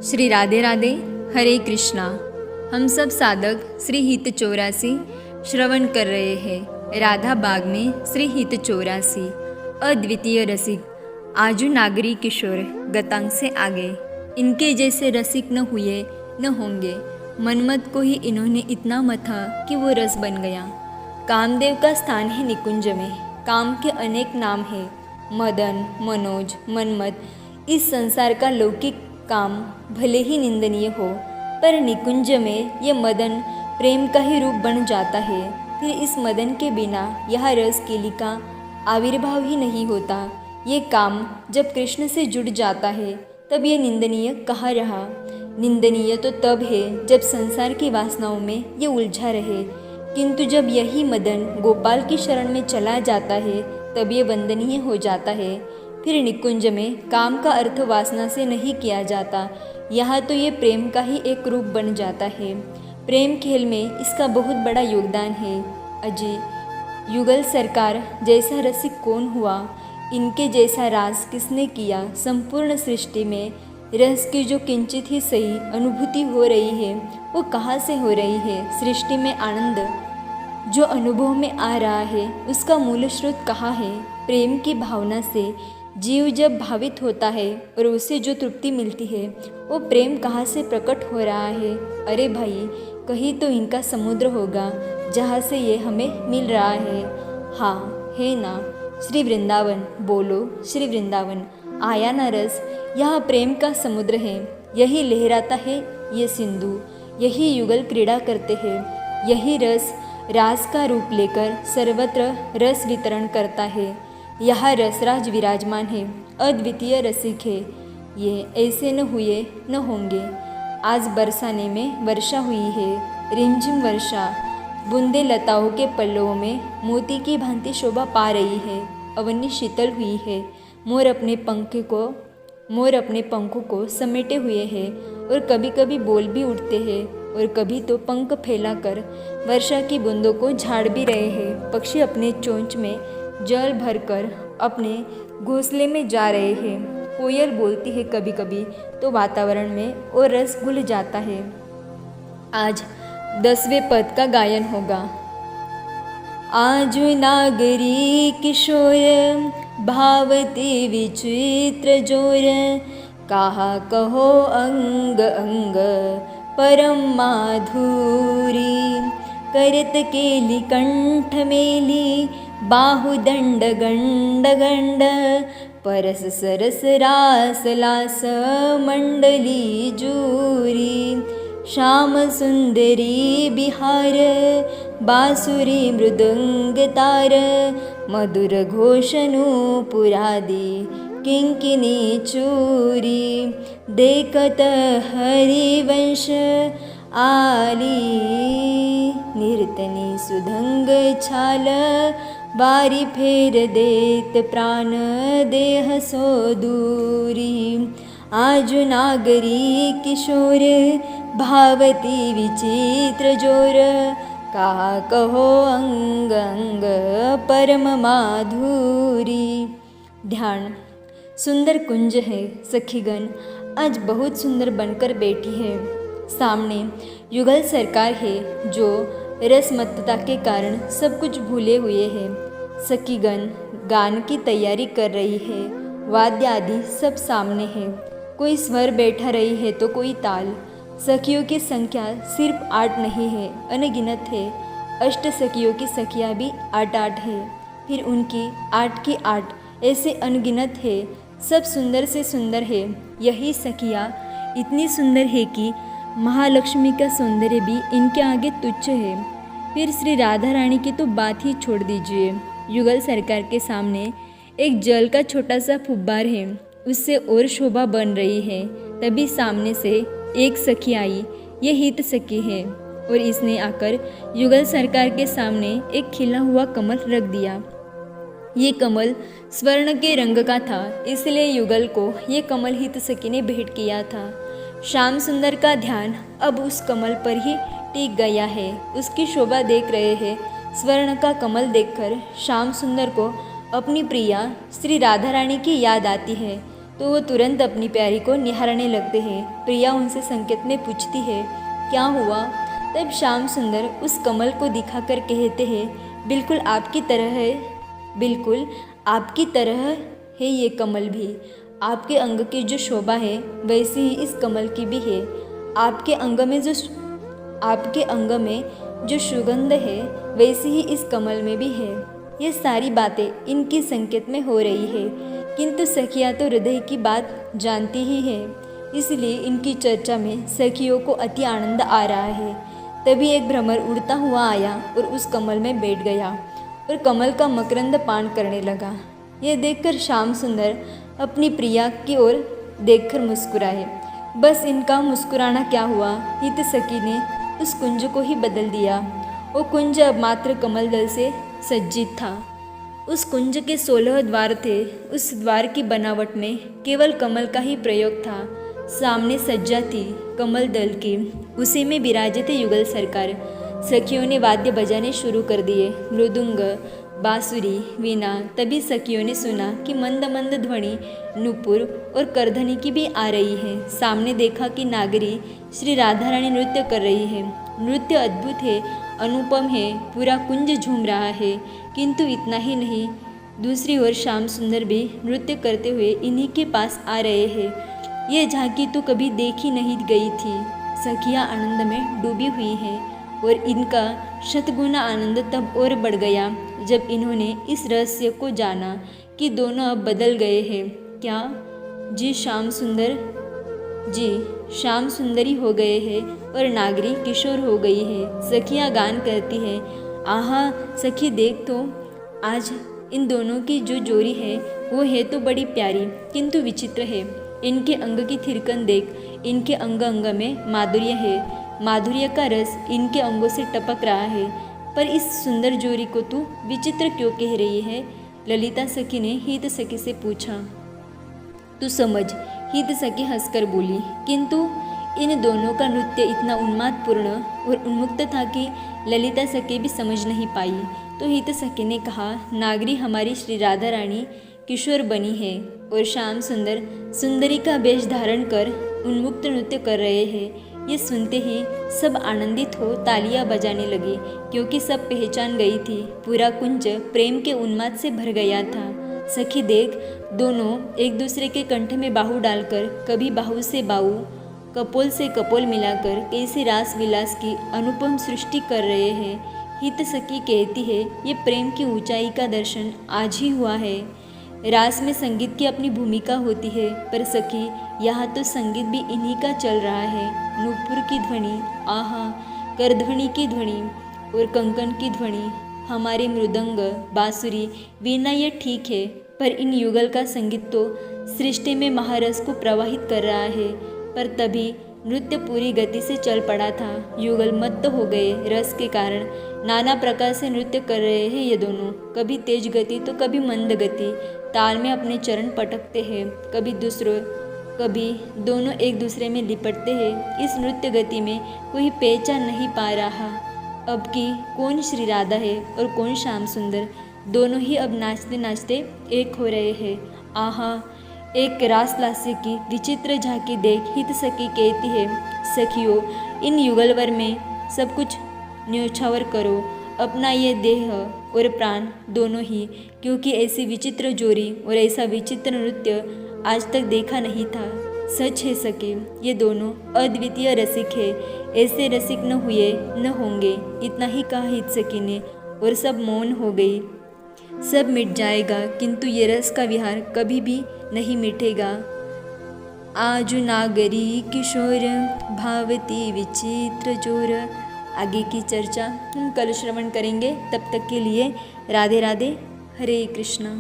श्री राधे राधे। हरे कृष्णा। हम सब साधक श्री हित 84 श्रवण कर रहे हैं। राधा बाग में श्री हित 84 अद्वितीय रसिक आजू नागरी किशोर गतांग से आगे। इनके जैसे रसिक न हुए न होंगे। मनमत को ही इन्होंने इतना मथा कि वो रस बन गया। कामदेव का स्थान है निकुंज में। काम के अनेक नाम हैं, मदन, मनोज, मनमत। इस संसार का लौकिक काम भले ही निंदनीय हो, पर निकुंज में ये मदन प्रेम का ही रूप बन जाता है। फिर इस मदन के बिना यह रस केली का आविर्भाव ही नहीं होता। ये काम जब कृष्ण से जुड़ जाता है तब ये निंदनीय कहाँ रहा। निंदनीय तो तब है जब संसार की वासनाओं में ये उलझा रहे, किंतु जब यही मदन गोपाल की शरण में चला जाता है तब ये वंदनीय हो जाता है। फिर निकुंज में काम का अर्थ वासना से नहीं किया जाता, यहाँ तो ये प्रेम का ही एक रूप बन जाता है। प्रेम खेल में इसका बहुत बड़ा योगदान है। अजय युगल सरकार जैसा रसिक कौन हुआ, इनके जैसा रास किसने किया। संपूर्ण सृष्टि में रस की जो किंचित ही सही अनुभूति हो रही है वो कहाँ से हो रही है। सृष्टि में आनंद जो अनुभव में आ रहा है उसका मूल स्रोत कहाँ है। प्रेम की भावना से जीव जब भावित होता है और उसे जो तृप्ति मिलती है वो प्रेम कहाँ से प्रकट हो रहा है। अरे भाई, कहीं तो इनका समुद्र होगा जहाँ से ये हमें मिल रहा है। हाँ है ना, श्री वृंदावन। बोलो श्री वृंदावन। आया ना रस, यहाँ प्रेम का समुद्र है। यही लहराता है ये सिंधु, यही युगल क्रीड़ा करते हैं। यही रस रास का रूप लेकर सर्वत्र रस वितरण करता है। यह रसराज विराजमान है, अद्वितीय रसिक है। ये ऐसे न हुए न होंगे। आज बरसाने में वर्षा हुई है, रिमझिम वर्षा। बूंदे लताओं के पल्लवों में मोती की भांति शोभा पा रही है। अवनी शीतल हुई है। मोर अपने पंखों को समेटे हुए है और कभी कभी बोल भी उठते हैं और कभी तो पंख फैलाकर वर्षा की बूंदों को झाड़ भी रहे हैं। पक्षी अपने चोंच में जल भरकर अपने घोंसले में जा रहे हैं। कोयल बोलती है कभी कभी तो वातावरण में और रस घुल जाता है। आज 10वें पद का गायन होगा। आजु नागरी किशोर भावती विचित्र जोर, कहा कहो अंग अंग परम माधुरी। करत केली कंठ मेली बाहुदंड गंड गंड, परस सरस रास लास मंडली जूरी। श्याम सुंदरी बिहार बासुरी मृदंग तार, मधुर घोषनु पुरादी किंकिनी चूरी। देखत हरिवंश आली नीरतनी सुधंग छाल, बारी फेर देत प्राण देह सो दूरी। आजु नागरी किशोर भावती विचित्र जोर, कहा कहो अंग अंग परम माधुरी। ध्यान। सुंदर कुंज है सखीगण, आज बहुत सुंदर बनकर बैठी है। सामने युगल सरकार है जो रसमत्तता के कारण सब कुछ भूले हुए है। सखीगण गान की तैयारी कर रही है। वाद्य आदि सब सामने है। कोई स्वर बैठा रही है तो कोई ताल। सखियों की संख्या सिर्फ 8 नहीं है, अनगिनत है। अष्ट सखियों की सखियाँ भी 8 है। फिर उनकी 8 की 8 ऐसे अनगिनत है। सब सुंदर से सुंदर है। यही सखियाँ इतनी सुंदर है कि महालक्ष्मी का सौंदर्य भी इनके आगे तुच्छ है। फिर श्री राधा रानी की तो बात ही छोड़ दीजिए। युगल सरकार के सामने एक जल का छोटा सा फुब्बार है, उससे और शोभा बन रही है। तभी सामने से एक सखी आई। ये हित सखी है और इसने आकर युगल सरकार के सामने एक खिला हुआ कमल रख दिया। ये कमल स्वर्ण के रंग का था, इसलिए युगल को ये कमल हित सखी ने भेंट किया था। श्याम सुंदर का ध्यान अब उस कमल पर ही टिक गया है। उसकी शोभा देख रहे हैं। स्वर्ण का कमल देखकर श्याम सुंदर को अपनी प्रिया श्री राधा रानी की याद आती है। तो वो तुरंत अपनी प्यारी को निहारने लगते हैं। प्रिया उनसे संकेत में पूछती है, क्या हुआ? तब श्याम सुंदर उस कमल को दिखाकर कहते हैं, बिल्कुल आपकी तरह है, बिल्कुल आपकी तरह है ये कमल भी। आपके अंग की जो शोभा है वैसी ही इस कमल की भी है। आपके अंग में जो सुगंध है वैसी ही इस कमल में भी है। ये सारी बातें इनकी संकेत में हो रही है, किंतु सखियाँ तो हृदय की बात जानती ही है, इसलिए इनकी चर्चा में सखियों को अति आनंद आ रहा है। तभी एक भ्रमर उड़ता हुआ आया और उस कमल में बैठ गया और कमल का मकरंद पान करने लगा। यह देखकर श्याम सुंदर अपनी प्रिया की ओर देखकर मुस्कुराए। बस इनका मुस्कुराना क्या हुआ, हित सखी ने उस कुंज को ही बदल दिया। वो कुंज अब मात्र कमल दल से सज्जित था। उस कुंज के 16 द्वार थे। उस द्वार की बनावट में केवल कमल का ही प्रयोग था। सामने सज्जा थी कमल दल की, उसी में विराजे थे युगल सरकार। सखियों ने वाद्य बजाने शुरू कर दिए, मृदुंग, बांसुरी, वीणा। तभी सखियों ने सुना कि मंद मंद ध्वनि नूपुर और करधनी की भी आ रही है। सामने देखा कि नागरी श्री राधा रानी नृत्य कर रही है। नृत्य अद्भुत है, अनुपम है, पूरा कुंज झूम रहा है। किंतु इतना ही नहीं, दूसरी ओर श्याम सुंदर भी नृत्य करते हुए इन्हीं के पास आ रहे हैं। ये झांकी तो कभी देखी नहीं गई थी। सखियाँ आनंद में डूबी हुई हैं और इनका शतगुना आनंद तब और बढ़ गया जब इन्होंने इस रहस्य को जाना कि दोनों अब बदल गए हैं। क्या? जी, श्याम सुंदरी हो गए हैं और नागरी किशोर हो गई है। सखियाँ गान करती हैं, आहा सखी देख तो, आज इन दोनों की जो जोड़ी है वो है तो बड़ी प्यारी, किंतु विचित्र है। इनके अंग की थिरकन देख, इनके अंग अंग में माधुर्य है, माधुर्य का रस इनके अंगों से टपक रहा है। पर इस सुंदर जोड़ी को तू विचित्र क्यों कह रही है? ललिता सखी ने हित सखी से पूछा। तू समझ, हित सखी हंसकर बोली, किंतु इन दोनों का नृत्य इतना उन्मादपूर्ण और उन्मुक्त था कि ललिता सखी भी समझ नहीं पाई। तो हित सखी ने कहा, नागरी हमारी श्री राधा रानी किशोर बनी है और श्याम सुंदर सुंदरी का वेश धारण कर उन्मुक्त नृत्य कर रहे हैं। ये सुनते ही सब आनंदित हो तालियां बजाने लगे, क्योंकि सब पहचान गई थी। पूरा कुंज प्रेम के उन्माद से भर गया था। सखी देख, दोनों एक दूसरे के कंठ में बाहु डालकर, कभी बाहु से बाहु, कपोल से कपोल मिलाकर कैसे रास विलास की अनुपम सृष्टि कर रहे हैं। हित सखी कहती है, ये प्रेम की ऊंचाई का दर्शन आज ही हुआ है। रास में संगीत की अपनी भूमिका होती है, पर सखी यहाँ तो संगीत भी इन्हीं का चल रहा है। नूपुर की ध्वनि, आहा, करध्वनि की ध्वनि और कंकन की ध्वनि, हमारे मृदंग, बांसुरी, वीणा, ये ठीक है, पर इन युगल का संगीत तो सृष्टि में महारस को प्रवाहित कर रहा है। पर तभी नृत्य पूरी गति से चल पड़ा था। युगल मत्त हो गए रस के कारण। नाना प्रकार से नृत्य कर रहे हैं ये दोनों, कभी तेज गति तो कभी मंद गति। ताल में अपने चरण पटकते हैं, कभी दोनों एक दूसरे में लिपटते हैं। इस नृत्य गति में कोई पहचान नहीं पा रहा अब कि कौन श्री राधा है और कौन श्याम सुंदर। दोनों ही अब नाचते नाचते एक हो रहे हैं। आहा, एक रास लास्य की विचित्र झांकी देख हित सखी कहती है, सखियों, इन युगलवर में सब कुछ न्योछावर करो, अपना ये देह और प्राण दोनों ही, क्योंकि ऐसी विचित्र जोड़ी और ऐसा विचित्र नृत्य आज तक देखा नहीं था। सच है सके, ये दोनों अद्वितीय रसिक है, ऐसे रसिक न हुए न होंगे। इतना ही कहा हित सखी ने और सब मौन हो गई। सब मिट जाएगा, किंतु ये रस का विहार कभी भी नहीं मिटेगा। आजु नागरी किशोर भावती विचित्र जोर। आगे की चर्चा हम कल श्रवण करेंगे। तब तक के लिए राधे राधे, हरे कृष्णा।